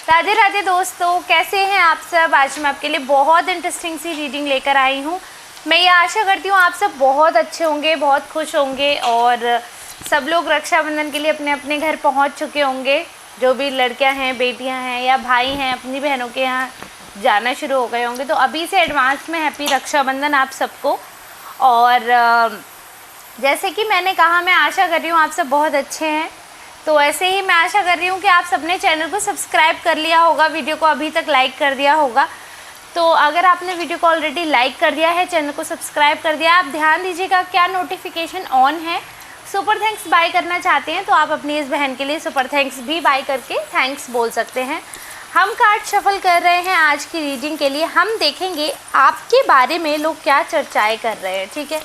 राधे राधे दोस्तों, कैसे हैं आप सब। आज मैं आपके लिए बहुत इंटरेस्टिंग सी रीडिंग लेकर आई हूँ। मैं ये आशा करती हूँ आप सब बहुत अच्छे होंगे, बहुत खुश होंगे और सब लोग रक्षाबंधन के लिए अपने अपने घर पहुँच चुके होंगे। जो भी लड़कियाँ हैं, बेटियाँ हैं या भाई हैं, अपनी बहनों के यहाँ जाना शुरू हो गए होंगे। तो अभी से एडवांस में हैप्पी रक्षाबंधन आप सबको। और जैसे कि मैंने कहा, मैं आशा कर रही हूँ आप सब बहुत अच्छे हैं। तो ऐसे ही मैं आशा कर रही हूँ कि आप सबने चैनल को सब्सक्राइब कर लिया होगा, वीडियो को अभी तक लाइक कर दिया होगा। तो अगर आपने वीडियो को ऑलरेडी लाइक कर दिया है, चैनल को सब्सक्राइब कर दिया, आप ध्यान दीजिएगा क्या नोटिफिकेशन ऑन है। सुपर थैंक्स बाय करना चाहते हैं तो आप अपनी इस बहन के लिए सुपर थैंक्स भी बाय करके थैंक्स बोल सकते हैं। हम कार्ड शफल कर रहे हैं आज की रीडिंग के लिए। हम देखेंगे आपके बारे में लोग क्या चर्चाएं कर रहे हैं। ठीक है,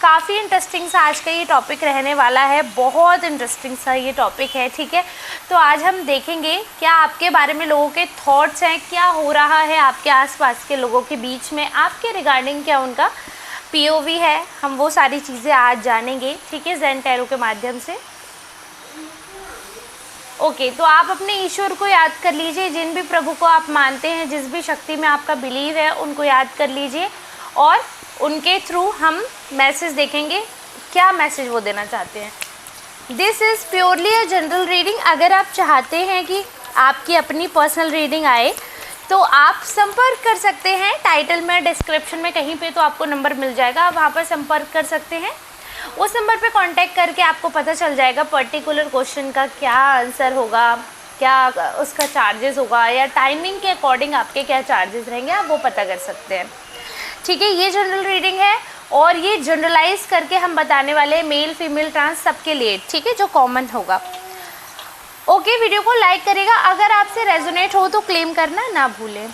काफ़ी इंटरेस्टिंग सा आज का ये टॉपिक रहने वाला है, बहुत इंटरेस्टिंग सा ये टॉपिक है। ठीक है, तो आज हम देखेंगे क्या आपके बारे में लोगों के थॉट्स हैं, क्या हो रहा है आपके आसपास के लोगों के बीच में, आपके रिगार्डिंग क्या उनका पीओवी है। हम वो सारी चीज़ें आज जानेंगे। ठीक है, ज़ेन टैरो के माध्यम से। ओके, तो आप अपने ईश्वर को याद कर लीजिए। जिन भी प्रभु को आप मानते हैं, जिस भी शक्ति में आपका बिलीव है, उनको याद कर लीजिए और उनके थ्रू हम मैसेज देखेंगे, क्या मैसेज वो देना चाहते हैं। This is purely a general reading. अगर आप चाहते हैं कि आपकी अपनी पर्सनल रीडिंग आए तो आप संपर्क कर सकते हैं। टाइटल में, डिस्क्रिप्शन में कहीं पे तो आपको नंबर मिल जाएगा, आप वहाँ पर संपर्क कर सकते हैं। उस नंबर पे कांटेक्ट करके आपको पता चल जाएगा पर्टिकुलर क्वेश्चन का क्या आंसर होगा, क्या उसका चार्जेस होगा या टाइमिंग के अकॉर्डिंग आपके क्या चार्जेस रहेंगे, आप वो पता कर सकते हैं। ठीक है, ये जनरल रीडिंग है और ये जनरलाइज करके हम बताने वाले हैं मेल फीमेल ट्रांस सबके लिए। ठीक है, जो कॉमन होगा। ओके, वीडियो को लाइक करेगा। अगर आपसे रेजोनेट हो तो क्लेम करना ना भूलें।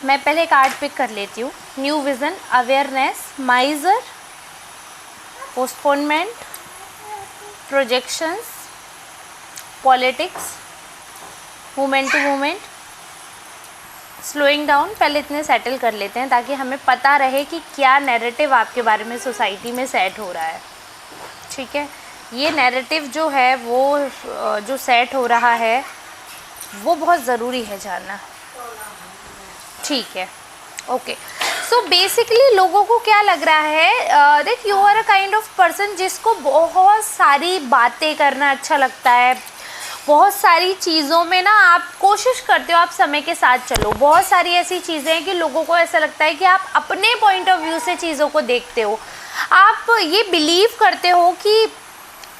मैं पहले कार्ड पिक कर लेती हूँ। New vision, awareness, miser, postponement, projections, politics, moment to moment, slowing down. पहले इतने सेटल कर लेते हैं ताकि हमें पता रहे कि क्या नैरेटिव आपके बारे में सोसाइटी में सेट हो रहा है। ठीक है, ये नैरेटिव जो है वो जो सेट हो रहा है वो बहुत ज़रूरी है जानना। ठीक है, ओके। सो बेसिकली लोगों को क्या लग रहा है, that you are a kind of person जिसको बहुत सारी बातें करना अच्छा लगता है। बहुत सारी चीज़ों में ना आप कोशिश करते हो, आप समय के साथ चलो। बहुत सारी ऐसी चीज़ें हैं कि लोगों को ऐसा लगता है कि आप अपने पॉइंट ऑफ व्यू से चीज़ों को देखते हो। आप ये बिलीव करते हो कि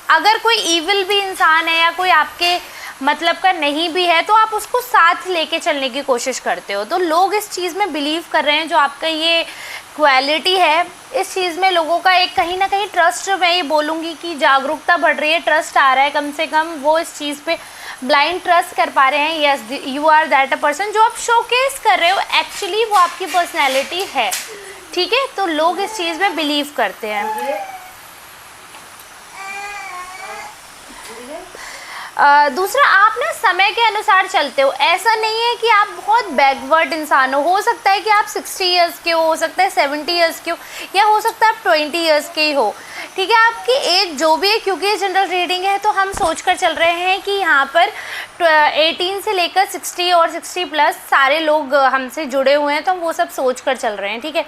अगर कोई ईविल भी इंसान है या कोई आपके मतलब का नहीं भी है तो आप उसको साथ लेके चलने की कोशिश करते हो। तो लोग इस चीज़ में बिलीव कर रहे हैं, जो आपका ये क्वालिटी है, इस चीज़ में लोगों का एक कहीं ना कहीं ट्रस्ट, मैं ये बोलूँगी कि जागरूकता बढ़ रही है, ट्रस्ट आ रहा है। कम से कम वो इस चीज़ पे ब्लाइंड ट्रस्ट कर पा रहे हैं। Yes, you are that a person. जो आप शोकेस कर रहे हो एक्चुअली वो आपकी पर्सनैलिटी है। ठीक है, तो लोग इस चीज़ में बिलीव करते हैं। दूसरा, आप ना समय के अनुसार चलते हो। ऐसा नहीं है कि आप बहुत बैकवर्ड इंसान हो सकता है कि आप 60 इयर्स के हो सकता है 70 इयर्स के हो, या हो सकता है आप 20 इयर्स के ही हो। ठीक है, आपकी एज जो भी है, क्योंकि ये जनरल रीडिंग है तो हम सोच कर चल रहे हैं कि यहाँ पर 18 से लेकर 60 और 60 प्लस सारे लोग हमसे जुड़े हुए हैं, तो हम वो सब सोच कर चल रहे हैं। ठीक है,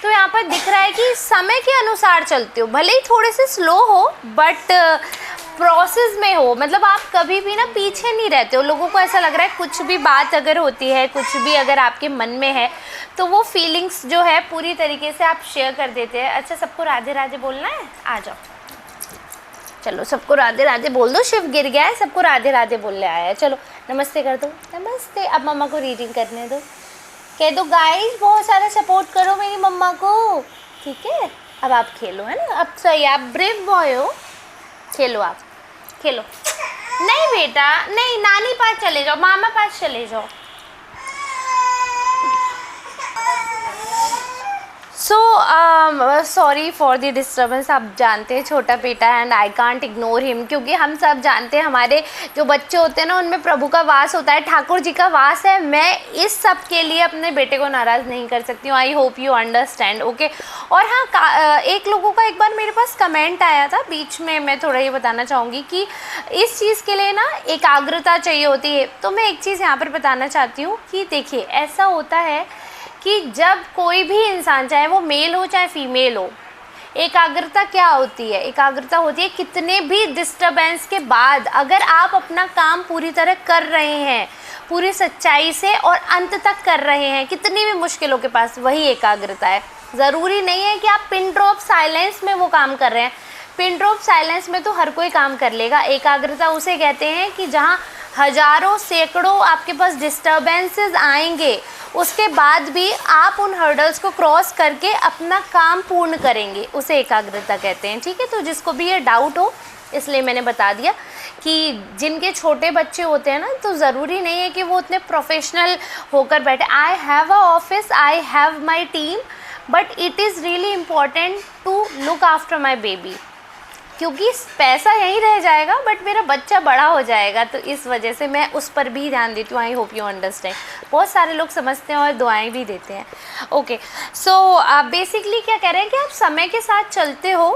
तो यहाँ पर दिख रहा है कि समय के अनुसार चलते हो, भले ही थोड़े से स्लो हो बट प्रोसेस में हो। मतलब आप कभी भी ना पीछे नहीं रहते हो। लोगों को ऐसा लग रहा है कुछ भी बात अगर होती है, कुछ भी अगर आपके मन में है तो वो फीलिंग्स जो है पूरी तरीके से आप शेयर कर देते हैं। अच्छा, सबको राधे राधे बोलना है, आ जाओ, चलो सबको राधे राधे बोल दो। शिव गिर गया है, सबको राधे राधे बोलने आया है। चलो नमस्ते कर दो, नमस्ते। अब मम्मा को रीडिंग करने दो, कह दो गाइस बहुत सारा सपोर्ट करो मेरी मम्मा को। ठीक है, अब आप खेलो, है ना। अब सही, आप ब्रेव बॉय हो, खेलो, आप खेलो। नहीं बेटा नहीं, नानी पास चले जाओ, मामा पास चले जाओ। Sorry for the disturbance. आप जानते हैं छोटा बेटा and I can't ignore him, क्योंकि हम सब जानते हैं हमारे जो बच्चे होते हैं ना उनमें प्रभु का वास होता है, ठाकुर जी का वास है। मैं इस सब के लिए अपने बेटे को नाराज़ नहीं कर सकती हूँ। I hope you understand, okay. और हाँ, एक लोगों का एक बार मेरे पास कमेंट आया था बीच में, मैं थोड़ा ये बताना चाहूँगी कि इस चीज़ के लिए ना एकाग्रता चाहिए होती है। तो मैं एक चीज़ यहाँ पर बताना चाहती हूँ कि देखिए, ऐसा होता है कि जब कोई भी इंसान, चाहे वो मेल हो चाहे फीमेल हो, एकाग्रता क्या होती है? एकाग्रता होती है कितने भी डिस्टरबेंस के बाद अगर आप अपना काम पूरी तरह कर रहे हैं, पूरी सच्चाई से और अंत तक कर रहे हैं, कितनी भी मुश्किलों के पास, वही एकाग्रता है। ज़रूरी नहीं है कि आप पिन ड्रॉप साइलेंस में वो काम कर रहे हैं। पिन ड्रॉप साइलेंस में तो हर कोई काम कर लेगा। एकाग्रता उसे कहते हैं कि जहाँ हज़ारों सैकड़ों आपके पास डिस्टर्बेंसेस आएंगे, उसके बाद भी आप उन हर्डल्स को क्रॉस करके अपना काम पूर्ण करेंगे, उसे एकाग्रता कहते हैं। ठीक है, तो जिसको भी ये डाउट हो, इसलिए मैंने बता दिया कि जिनके छोटे बच्चे होते हैं ना, तो ज़रूरी नहीं है कि वो उतने प्रोफेशनल होकर बैठे। I have a office, I have my team, but it is really important to look after my baby, क्योंकि पैसा यहीं रह जाएगा बट मेरा बच्चा बड़ा हो जाएगा। तो इस वजह से मैं उस पर भी ध्यान देती हूँ। I hope you understand. बहुत सारे लोग समझते हैं और दुआएं भी देते हैं। ओके, सो बेसिकली क्या कह रहे हैं कि आप समय के साथ चलते हो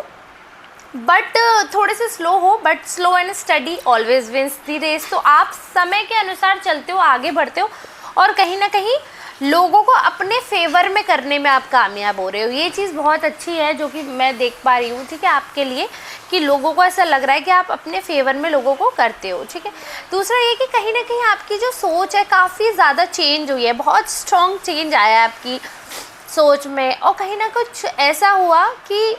बट थोड़े से स्लो हो, but slow and steady always wins the race. तो आप समय के अनुसार चलते हो, आगे बढ़ते हो और कहीं ना कहीं लोगों को अपने फेवर में करने में आप कामयाब हो रहे हो। ये चीज़ बहुत अच्छी है जो कि मैं देख पा रही हूँ, ठीक है, आपके लिए, कि लोगों को ऐसा लग रहा है कि आप अपने फेवर में लोगों को करते हो। ठीक है, दूसरा ये कि कहीं ना कहीं आपकी जो सोच है काफ़ी ज़्यादा चेंज हुई है, बहुत स्ट्रॉन्ग चेंज आया है आपकी सोच में, और कहीं ना कुछ ऐसा हुआ कि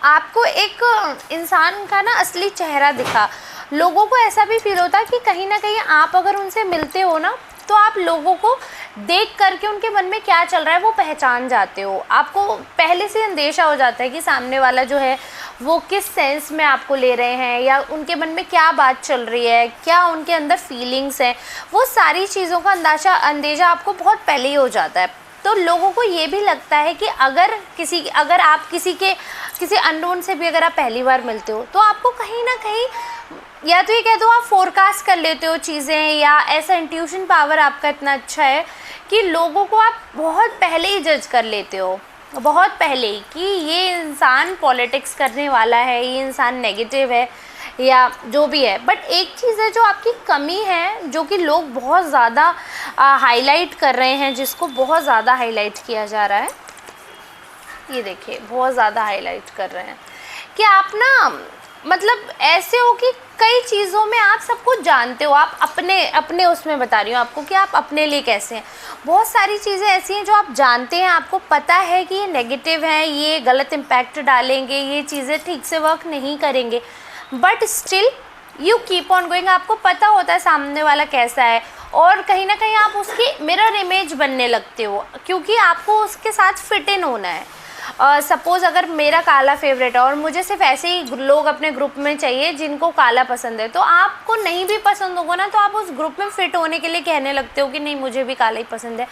आपको एक इंसान का ना असली चेहरा दिखा। लोगों को ऐसा भी फील होता है कि कहीं ना कहीं आप अगर उनसे मिलते हो ना, तो आप लोगों को देख करके उनके मन में क्या चल रहा है वो पहचान जाते हो। आपको पहले से अंदेशा हो जाता है कि सामने वाला जो है वो किस सेंस में आपको ले रहे हैं, या उनके मन में क्या बात चल रही है, क्या उनके अंदर फीलिंग्स हैं, वो सारी चीज़ों का अंदेशा आपको बहुत पहले ही हो जाता है। तो लोगों को ये भी लगता है कि अगर आप किसी अननोन से भी अगर आप पहली बार मिलते हो, तो आपको कहीं ना कहीं, या तो ये कह दो आप फोरकास्ट कर लेते हो चीज़ें, या ऐसा इंट्यूशन पावर आपका इतना अच्छा है कि लोगों को आप बहुत पहले ही जज कर लेते हो, बहुत पहले ही, कि ये इंसान पॉलिटिक्स करने वाला है, ये इंसान नेगेटिव है, या जो भी है। बट एक चीज़ है जो आपकी कमी है, जो कि लोग बहुत ज़्यादा हाईलाइट कर रहे हैं, जिसको बहुत ज़्यादा हाईलाइट किया जा रहा है, ये देखिए, बहुत ज़्यादा हाईलाइट कर रहे हैं कि आप ना, मतलब ऐसे हो कि कई चीज़ों में आप सब कुछ जानते हो, आप अपने उसमें बता रही हूँ आपको कि आप अपने लिए कैसे हैं। बहुत सारी चीज़ें ऐसी हैं जो आप जानते हैं, आपको पता है कि ये नेगेटिव हैं, ये गलत इम्पैक्ट डालेंगे, ये चीज़ें ठीक से वर्क नहीं करेंगे, but still you keep on going. आपको पता होता है सामने वाला कैसा है, और कहीं ना कहीं आप उसकी मिरर इमेज बनने लगते हो, क्योंकि आपको उसके साथ फिट इन होना है। सपोज़ अगर मेरा काला फेवरेट है और मुझे सिर्फ ऐसे ही लोग अपने ग्रुप में चाहिए जिनको काला पसंद है, तो आपको नहीं भी पसंद होगा ना, तो आप उस ग्रुप में फ़िट होने के लिए कहने लगते हो कि नहीं, मुझे भी काला ही पसंद है।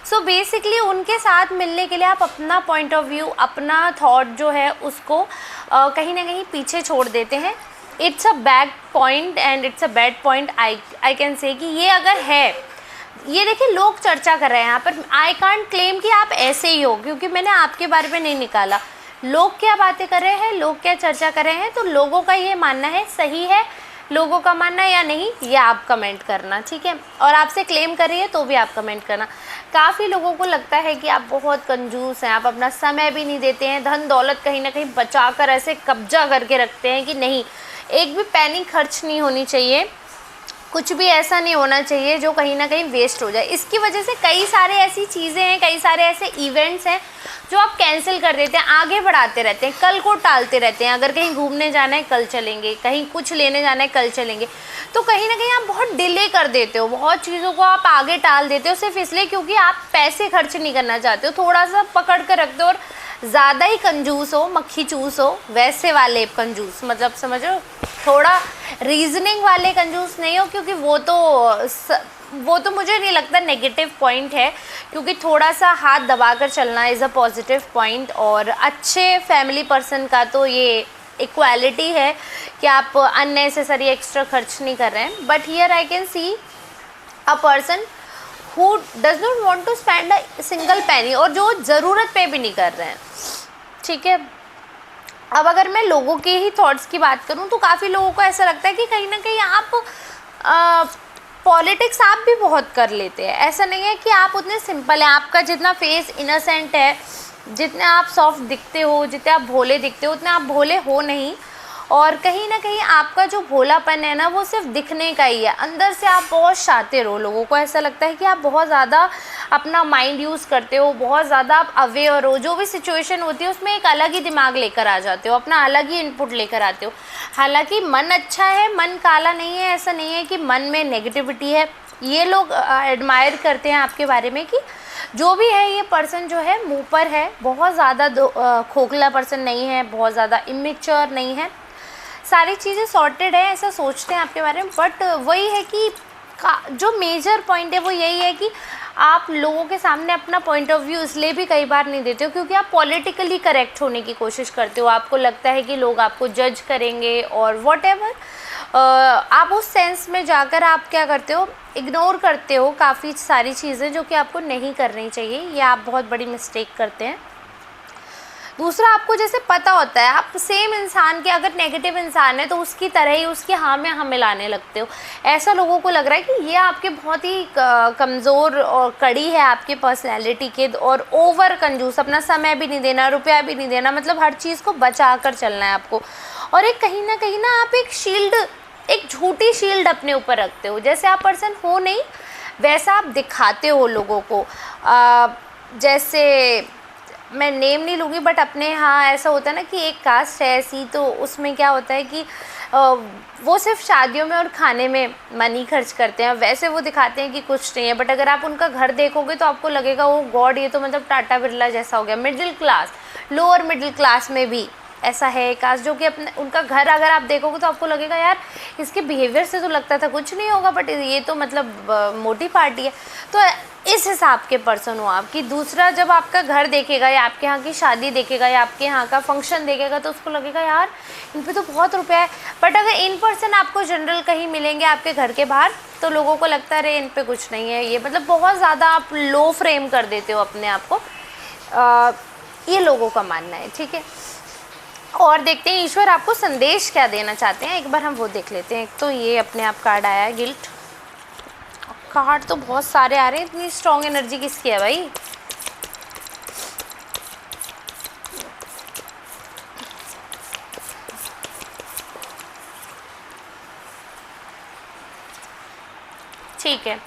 सो बेसिकली उनके साथ मिलने के लिए आप अपना पॉइंट ऑफ व्यू, अपना थॉट जो है उसको कहीं ना कहीं पीछे छोड़ देते हैं। It's a bad point and it's a bad point, I can say कि ये अगर है, ये देखिए लोग चर्चा कर रहे हैं यहाँ पर। आई कांट क्लेम कि आप ऐसे ही हो, क्योंकि मैंने आपके बारे में नहीं निकाला। लोग क्या बातें कर रहे हैं, लोग क्या चर्चा कर रहे हैं, तो लोगों का ये मानना है सही है, लोगों का मानना या नहीं, ये आप कमेंट करना, ठीक है। और आपसे क्लेम कर रही है तो भी आप कमेंट करना। काफ़ी लोगों को लगता है कि आप बहुत कंजूस हैं, आप अपना समय भी नहीं देते हैं, धन दौलत कहीं ना कहीं बचा कर ऐसे कब्जा करके रखते हैं कि नहीं, एक भी पैनी खर्च नहीं होनी चाहिए, कुछ भी ऐसा नहीं होना चाहिए जो कहीं ना कहीं वेस्ट हो जाए। इसकी वजह से कई सारे ऐसी चीज़ें हैं, कई सारे ऐसे इवेंट्स हैं जो आप कैंसिल कर देते हैं, आगे बढ़ाते रहते हैं, कल को टालते रहते हैं। अगर कहीं घूमने जाना है कल चलेंगे, कहीं कुछ लेने जाना है कल चलेंगे, तो कहीं ना कहीं आप बहुत डिले कर देते हो, बहुत चीज़ों को आप आगे टाल देते हो, सिर्फ इसलिए क्योंकि आप पैसे खर्च नहीं करना चाहते हो, थोड़ा सा पकड़ कर रखते हो और ज़्यादा ही कंजूस हो, मक्खी चूस हो, वैसे वाले कंजूस, मतलब समझो थोड़ा रीजनिंग वाले कंजूस नहीं हो, क्योंकि वो तो मुझे नहीं लगता नेगेटिव पॉइंट है, क्योंकि थोड़ा सा हाथ दबाकर चलना इज़ अ पॉजिटिव पॉइंट। और अच्छे फैमिली पर्सन का तो ये इक्वालिटी है कि आप अननेसेसरी एक्स्ट्रा खर्च नहीं कर रहे हैं। But here I can see a person who does not want to spend a single penny, और जो ज़रूरत पे भी नहीं कर रहे हैं, ठीक है। अब अगर मैं लोगों के ही थॉट्स की बात करूं तो काफ़ी लोगों को ऐसा लगता है कि कहीं ना कहीं आप पॉलिटिक्स आप भी बहुत कर लेते हैं। ऐसा नहीं है कि आप उतने सिंपल हैं, आपका जितना फेस इनोसेंट है, जितने आप सॉफ्ट दिखते हो, जितने आप भोले दिखते हो, उतने आप भोले हो नहीं। और कहीं ना कहीं आपका जो भोलापन है ना, वो सिर्फ दिखने का ही है, अंदर से आप बहुत शातिर हो। लोगों को ऐसा लगता है कि आप बहुत ज़्यादा अपना माइंड यूज़ करते हो, बहुत ज़्यादा आप अवेयर हो, जो भी सिचुएशन होती है उसमें एक अलग ही दिमाग लेकर आ जाते हो, अपना अलग ही इनपुट लेकर आते हो। हालांकि मन अच्छा है, मन काला नहीं है, ऐसा नहीं है कि मन में नेगेटिविटी है। ये लोग एडमायर करते हैं आपके बारे में कि जो भी है ये पर्सन जो है मुँह पर है, बहुत ज़्यादा खोखला पर्सन नहीं है, बहुत ज़्यादा इमेच्योर नहीं है, सारी चीज़ें सॉर्टेड है, ऐसा सोचते हैं आपके बारे में। बट वही है कि जो मेजर पॉइंट है वो यही है कि आप लोगों के सामने अपना पॉइंट ऑफ व्यू इसलिए भी कई बार नहीं देते हो क्योंकि आप पॉलिटिकली करेक्ट होने की कोशिश करते हो। आपको लगता है कि लोग आपको जज करेंगे और व्हाटएवर, आप उस सेंस में जाकर आप क्या करते हो, इग्नोर करते हो काफ़ी सारी चीज़ें जो कि आपको नहीं करनी चाहिए। ये आप बहुत बड़ी मिस्टेक करते हैं। दूसरा, आपको जैसे पता होता है, आप सेम इंसान के अगर नेगेटिव इंसान है तो उसकी तरह ही उसके हाँ में हाँ मिलाने लगते हो। ऐसा लोगों को लग रहा है कि ये आपके बहुत ही कमज़ोर और कड़ी है आपके पर्सनैलिटी के, और ओवर कंजूस, अपना समय भी नहीं देना, रुपया भी नहीं देना, मतलब हर चीज़ को बचा कर चलना है आपको। और एक कहीं ना आप एक शील्ड, एक झूठी शील्ड अपने ऊपर रखते हो, जैसे आप पर्सन हो नहीं वैसा आप दिखाते हो लोगों को। जैसे मैं नेम नहीं लूँगी, बट अपने यहाँ ऐसा होता है ना कि एक कास्ट है ऐसी, तो उसमें क्या होता है कि वो सिर्फ शादियों में और खाने में मनी खर्च करते हैं, वैसे वो दिखाते हैं कि कुछ नहीं है। बट अगर आप उनका घर देखोगे तो आपको लगेगा ओ गॉड, ये तो मतलब टाटा बिरला जैसा हो गया। Middle class, lower middle class में भी ऐसा है कास्ट जो कि अपने उनका घर अगर आप देखोगे तो आपको लगेगा यार इसके बिहेवियर से तो लगता था कुछ नहीं होगा, बट ये तो मतलब मोटी पार्टी है। तो इस हिसाब के पर्सन हो आप कि दूसरा जब आपका घर देखेगा या आपके यहाँ की शादी देखेगा या आपके यहाँ का फंक्शन देखेगा तो उसको लगेगा यार इन पे तो बहुत रुपया है। बट अगर इन पर्सन आपको जनरल कहीं मिलेंगे आपके घर के बाहर तो लोगों को लगता है अरे इन पे कुछ नहीं है, ये मतलब बहुत ज़्यादा आप लो फ्रेम कर देते हो अपने आप को। ये लोगों का मानना है, ठीक है। और देखते हैं ईश्वर आपको संदेश क्या देना चाहते हैं, एक बार हम वो देख लेते हैं। एक तो ये अपने आप कार्ड आया है गिल्ट, कार्ड तो बहुत सारे आ रहे हैं, इतनी स्ट्रॉन्ग एनर्जी किसकी है भाई। ठीक है,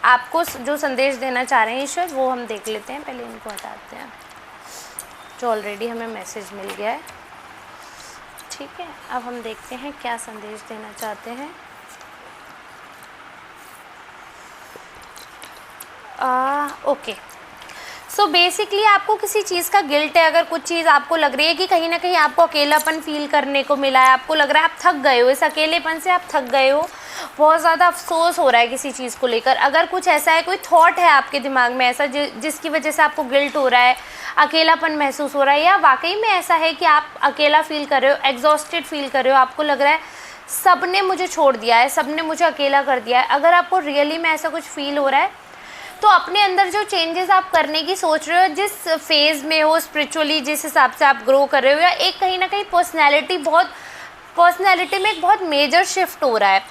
आपको जो संदेश देना चाह रहे हैं ईश्वर वो हम देख लेते हैं। पहले इनको हटाते हैं जो ऑलरेडी हमें मैसेज मिल गया है, ठीक है। अब हम देखते हैं क्या संदेश देना चाहते हैं। ओके, सो बेसिकली आपको किसी चीज़ का गिल्ट है। अगर कुछ चीज़ आपको लग रही है कि कहीं ना कहीं आपको अकेलापन फील करने को मिला है, आपको लग रहा है आप थक गए हो, इस अकेलेपन से आप थक गए हो, बहुत ज़्यादा अफसोस हो रहा है किसी चीज़ को लेकर। अगर कुछ ऐसा है, कोई थॉट है आपके दिमाग में ऐसा जिसकी वजह से आपको गिल्ट हो रहा है, अकेलापन महसूस हो रहा है, या वाकई में ऐसा है कि आप अकेला फील कर रहे हो, एग्जॉस्टेड फील कर रहे हो, आपको लग रहा है सब ने मुझे छोड़ दिया है, सब ने मुझे अकेला कर दिया है, अगर आपको रियली में ऐसा कुछ फील हो रहा है तो अपने अंदर जो चेंजेस आप करने की सोच रहे हो, जिस फेज़ में हो स्पिरिचुअली, जिस हिसाब से आप ग्रो कर रहे हो, या एक कहीं ना कहीं पर्सनैलिटी में एक बहुत मेजर शिफ्ट हो रहा है,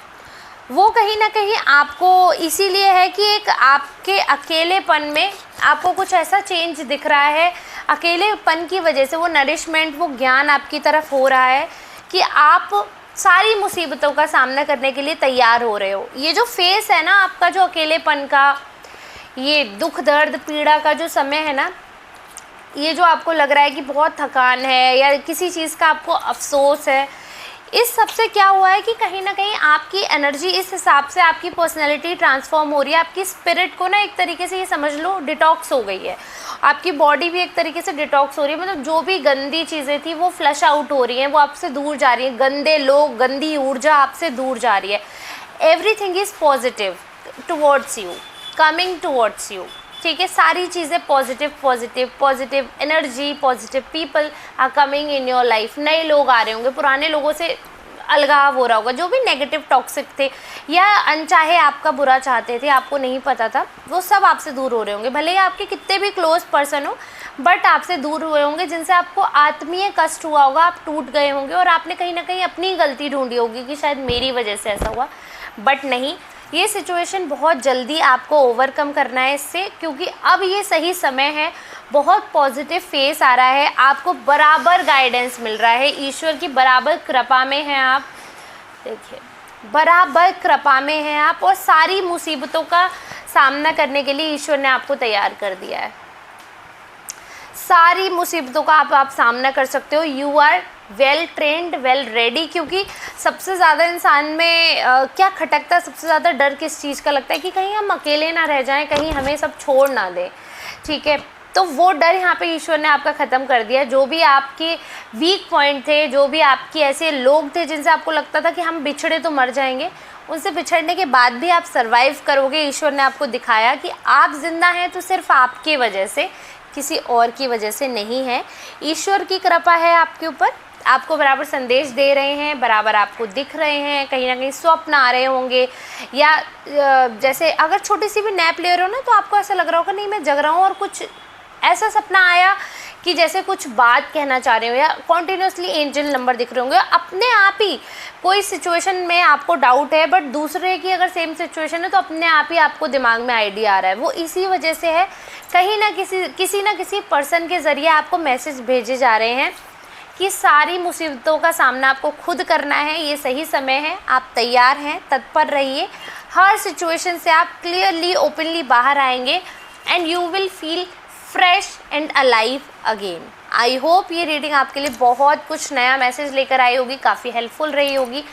वो कहीं ना कहीं आपको इसीलिए है कि एक आपके अकेलेपन में आपको कुछ ऐसा चेंज दिख रहा है। अकेलेपन की वजह से वो नरिशमेंट, वो ज्ञान आपकी तरफ हो रहा है कि आप सारी मुसीबतों का सामना करने के लिए तैयार हो रहे हो। ये जो फेस है ना आपका, जो अकेलेपन का, ये दुख दर्द पीड़ा का जो समय है ना, ये जो आपको लग रहा है कि बहुत थकान है या किसी चीज़ का आपको अफसोस है, इस सब से क्या हुआ है कि कहीं ना कहीं आपकी एनर्जी इस हिसाब से, आपकी पर्सनैलिटी ट्रांसफॉर्म हो रही है, आपकी स्पिरिट को ना एक तरीके से ये समझ लो डिटॉक्स हो गई है, आपकी बॉडी भी एक तरीके से डिटॉक्स हो रही है, मतलब जो भी गंदी चीज़ें थी वो फ्लश आउट हो रही हैं, वो आपसे दूर जा रही हैं, गंदे लोग, गंदी ऊर्जा आपसे दूर जा रही है। Everything is positive towards you, coming towards you, ठीक है, सारी चीज़ें positive positive positive energy, positive people are coming in your life. नए लोग आ रहे होंगे, पुराने लोगों से अलगाव हो रहा होगा, जो भी नेगेटिव टॉक्सिक थे या अनचाहे आपका बुरा चाहते थे, आपको नहीं पता था, वो सब आपसे दूर हो रहे होंगे। भले ही आपके कितने भी क्लोज पर्सन हो, बट आपसे दूर हुए होंगे, जिनसे आपको आत्मीय कष्ट हुआ होगा, आप टूट गए होंगे और आपने कहीं ना कहीं अपनी गलती ढूंढी होगी कि शायद मेरी वजह से ऐसा हुआ, बट नहीं, ये सिचुएशन बहुत जल्दी आपको ओवरकम करना है इससे, क्योंकि अब ये सही समय है, बहुत पॉजिटिव फेस आ रहा है, आपको बराबर गाइडेंस मिल रहा है, ईश्वर की बराबर कृपा में हैं आप, देखिए बराबर कृपा में हैं आप, और सारी मुसीबतों का सामना करने के लिए ईश्वर ने आपको तैयार कर दिया है। सारी मुसीबतों का आप सामना कर सकते हो। You are well trained, well ready, क्योंकि सबसे ज़्यादा इंसान में क्या खटकता है, सबसे ज़्यादा डर किस चीज़ का लगता है कि कहीं हम अकेले ना रह जाएं, कहीं हमें सब छोड़ ना दें, ठीक है, तो वो डर यहाँ पे ईश्वर ने आपका ख़त्म कर दिया। जो भी आपके वीक पॉइंट थे, जो भी आपके ऐसे लोग थे जिनसे आपको लगता था कि हम बिछड़े तो मर जाएंगे, उनसे बिछड़ने के बाद भी आप सर्वाइव करोगे। ईश्वर ने आपको दिखाया कि आप जिंदा हैं तो सिर्फ आपकी वजह से, किसी और की वजह से नहीं है। ईश्वर की कृपा है आपके ऊपर, आपको बराबर संदेश दे रहे हैं, बराबर आपको दिख रहे हैं, कहीं ना कहीं स्वप्न आ रहे होंगे, या जैसे अगर छोटी सी भी नैप ले रहे हो ना, तो आपको ऐसा लग रहा होगा नहीं मैं जग रहा हूँ, और कुछ ऐसा सपना आया कि जैसे कुछ बात कहना चाह रहे हो, या कॉन्टिन्यूसली एंजल नंबर दिख रहे होंगे। अपने आप ही कोई सिचुएशन में आपको डाउट है, बट दूसरे की अगर सेम सिचुएशन है तो अपने आप ही आपको दिमाग में आइडिया आ रहा है, वो इसी वजह से है, कहीं ना किसी पर्सन के ज़रिए आपको मैसेज भेजे जा रहे हैं कि सारी मुसीबतों का सामना आपको खुद करना है, ये सही समय है, आप तैयार हैं, तत्पर रहिए, हर सिचुएशन से आप क्लियरली ओपनली बाहर आएंगे and you will feel fresh and alive again. I hope ये रीडिंग आपके लिए बहुत कुछ नया मैसेज लेकर आई होगी, काफ़ी हेल्पफुल रही होगी।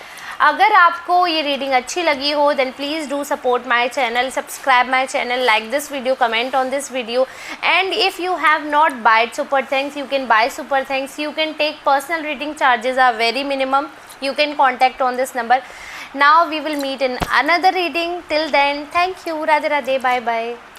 अगर आपको ये रीडिंग अच्छी लगी हो then please do support my channel, subscribe my channel, like this video, comment on this video, and if you have not buyed super thanks you can buy super thanks, you can take personal reading, charges are very minimum, you can contact on this number. Now we will meet in another reading. Till then, thank you. Radhe Radhe. Bye bye.